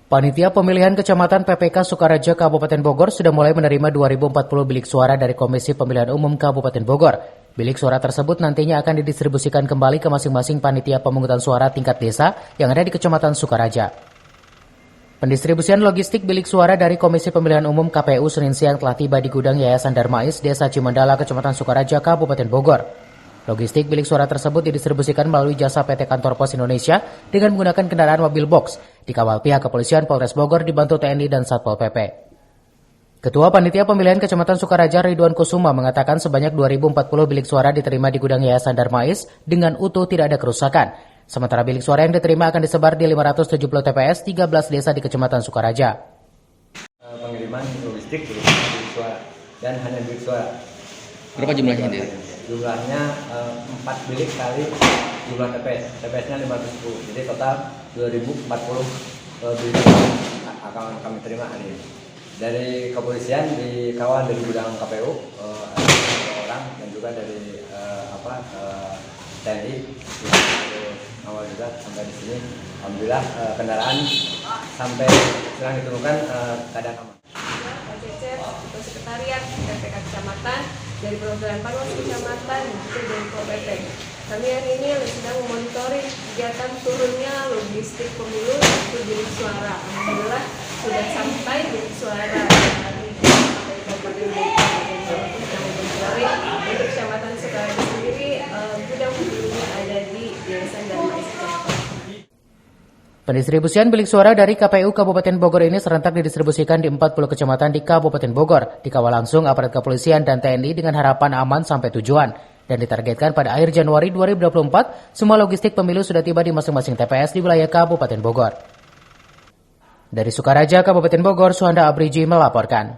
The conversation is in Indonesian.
Panitia Pemilihan Kecamatan PPK Sukaraja Kabupaten Bogor sudah mulai menerima 2040 bilik suara dari Komisi Pemilihan Umum Kabupaten Bogor. Bilik suara tersebut nantinya akan didistribusikan kembali ke masing-masing panitia pemungutan suara tingkat desa yang ada di Kecamatan Sukaraja. Pendistribusian logistik bilik suara dari Komisi Pemilihan Umum KPU Senin siang telah tiba di gudang Yayasan Darmais, Desa Cimandala, Kecamatan Sukaraja, Kabupaten Bogor. Logistik bilik suara tersebut didistribusikan melalui jasa PT Kantor Pos Indonesia dengan menggunakan kendaraan mobil box, dikawal pihak kepolisian Polres Bogor dibantu TNI dan Satpol PP. Ketua Panitia Pemilihan Kecamatan Sukaraja Ridwan Kusuma mengatakan sebanyak 2040 bilik suara diterima di gudang Yayasan Darmais dengan utuh tidak ada kerusakan. Sementara bilik suara yang diterima akan disebar di 570 TPS 13 desa di Kecamatan Sukaraja. Pengiriman logistik berupa bilik suara dan hanya bilik suara. Berapa jumlahnya ini? Jumlahnya 4 bilik kali jumlah TPS. TPS-nya 510. Jadi total 2040 bilik akan kami terima hari ini. Dari kepolisian dikawal dari gudang KPU ada 2 orang dan juga dari TNI awal juga sampai di sini. Alhamdulillah kendaraan sampai sekarang diturunkan keadaan aman. Ketua Sekretariat PPK Kecamatan dari perwakilan Panwas Kecamatan dan juga dari Pol PP. Kami hari ini sedang memonitoring kegiatan turunnya logistik pemilu untuk bilik suara. Alhamdulillah sudah sampai bilik suara dari Kabupaten Bogor dan sedang memonitoring untuk Kecamatan Sukaraja sendiri. Gudang pemilunya ada di Yayasan Darmais. Pendistribusian bilik suara dari KPU Kabupaten Bogor ini serentak didistribusikan di 40 kecamatan di Kabupaten Bogor, dikawal langsung aparat kepolisian dan TNI dengan harapan aman sampai tujuan. Dan ditargetkan pada akhir Januari 2024, semua logistik pemilu sudah tiba di masing-masing TPS di wilayah Kabupaten Bogor. Dari Sukaraja, Kabupaten Bogor, Suhanda Abriji melaporkan.